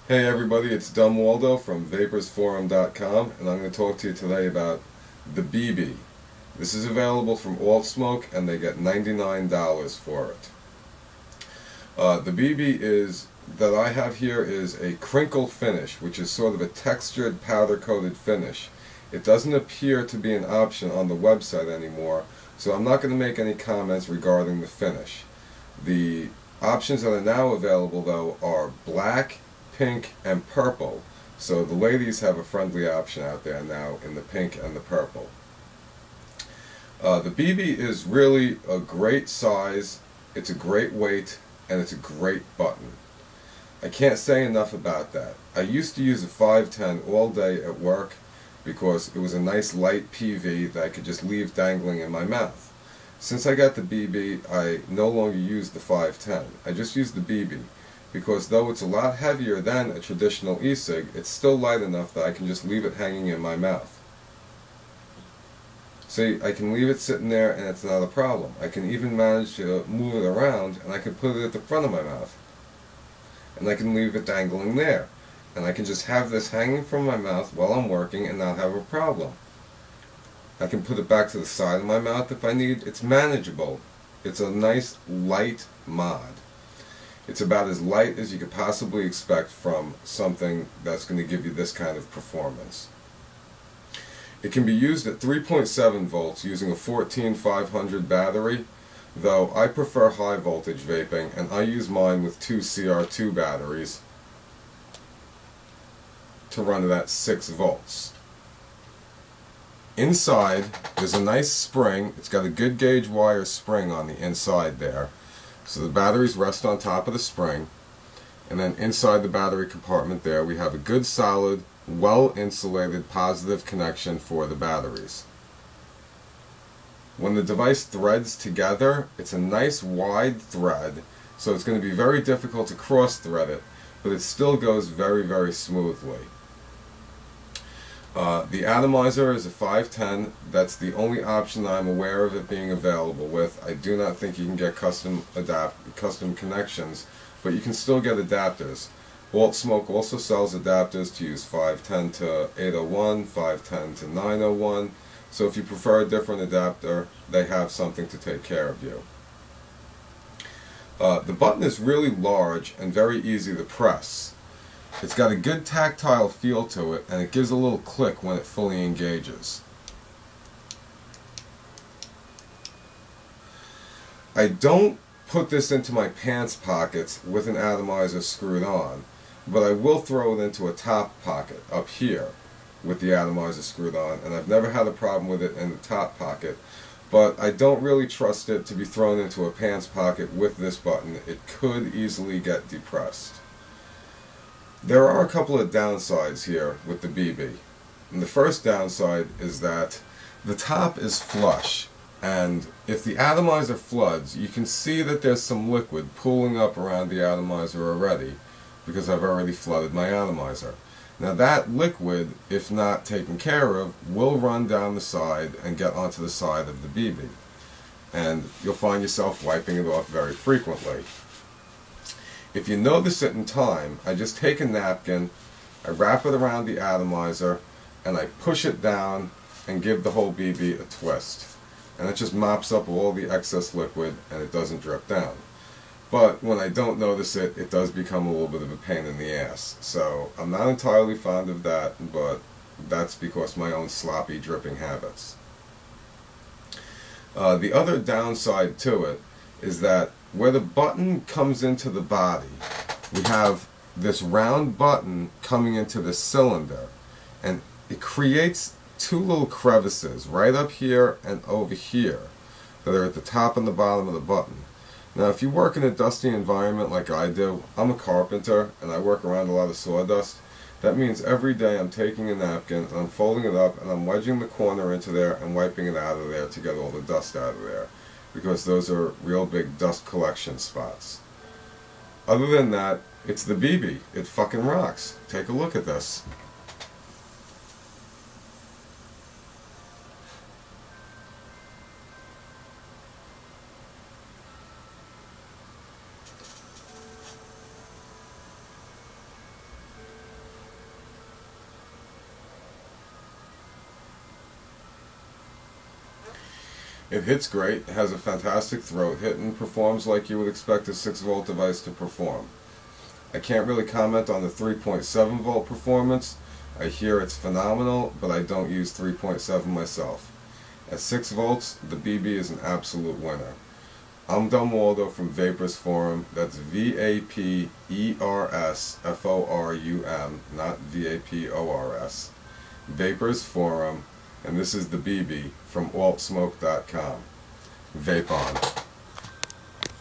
Hey everybody, it's dumwaldo from vapersforum.com, and I'm going to talk to you today about the BB. This is available from Altsmoke, and they get $99 for it. The BB that I have here is a crinkle finish, which is sort of a textured powder-coated finish. It doesn't appear to be an option on the website anymore, so I'm not going to make any comments regarding the finish. The options that are now available, though, are black, pink, and purple. So the ladies have a friendly option out there now in the pink and the purple. The BB is really a great size, it's a great weight, and it's a great button. I can't say enough about that. I used to use a 510 all day at work because it was a nice light PV that I could just leave dangling in my mouth. Since I got the BB, I no longer use the 510. I just use the BB because though it's a lot heavier than a traditional e-cig, it's still light enough that I can just leave it hanging in my mouth. See, I can leave it sitting there and it's not a problem. I can even manage to move it around, and I can put it at the front of my mouth. And I can leave it dangling there. And I can just have this hanging from my mouth while I'm working and not have a problem. I can put it back to the side of my mouth if I need. It's manageable. It's a nice light mod. It's about as light as you could possibly expect from something that's going to give you this kind of performance. It can be used at 3.7 volts using a 14500 battery, though I prefer high voltage vaping, and I use mine with two CR2 batteries to run it at 6 volts. Inside there's a nice spring. It's got a good gauge wire spring on the inside there. So the batteries rest on top of the spring, and then inside the battery compartment there we have a good solid, well insulated positive connection for the batteries. When the device threads together, it's a nice wide thread, so it's going to be very difficult to cross thread it, but it still goes very, very smoothly. The atomizer is a 510. That's the only option I'm aware of it being available with. I do not think you can get custom connections, but you can still get adapters. Altsmoke also sells adapters to use 510 to 801, 510 to 901. So if you prefer a different adapter, they have something to take care of you. The button is really large and very easy to press. It's got a good tactile feel to it, and it gives a little click when it fully engages. I don't put this into my pants pockets with an atomizer screwed on, but I will throw it into a top pocket up here with the atomizer screwed on, and I've never had a problem with it in the top pocket, but I don't really trust it to be thrown into a pants pocket with this button. It could easily get depressed. There are a couple of downsides here with the BB. And the first downside is that the top is flush, and if the atomizer floods, you can see that there's some liquid pooling up around the atomizer already, because I've already flooded my atomizer. Now that liquid, if not taken care of, will run down the side and get onto the side of the BB. And you'll find yourself wiping it off very frequently. If you notice it in time, I just take a napkin, I wrap it around the atomizer, and I push it down and give the whole BB a twist. And it just mops up all the excess liquid and it doesn't drip down. But when I don't notice it, it does become a little bit of a pain in the ass. So I'm not entirely fond of that, but that's because of my own sloppy dripping habits. The other downside to it is that where the button comes into the body, we have this round button coming into the cylinder, and it creates two little crevices right up here and over here that are at the top and the bottom of the button. Now if you work in a dusty environment like I do, I'm a carpenter and I work around a lot of sawdust. That means every day I'm taking a napkin and I'm folding it up and I'm wedging the corner into there and wiping it out of there to get all the dust out of there, because those are real big dust collection spots. Other than that, it's the BB. It fucking rocks. Take a look at this. It hits great, it has a fantastic throat hit, and performs like you would expect a 6-volt device to perform. I can't really comment on the 3.7 volt performance. I hear it's phenomenal, but I don't use 3.7 myself. At 6 volts, the BB is an absolute winner. I'm dumwaldo from vapersforum. That's VAPERSFORUM, not VAPORS. Vapersforum, and this is the BB from altsmoke.com. Vape on.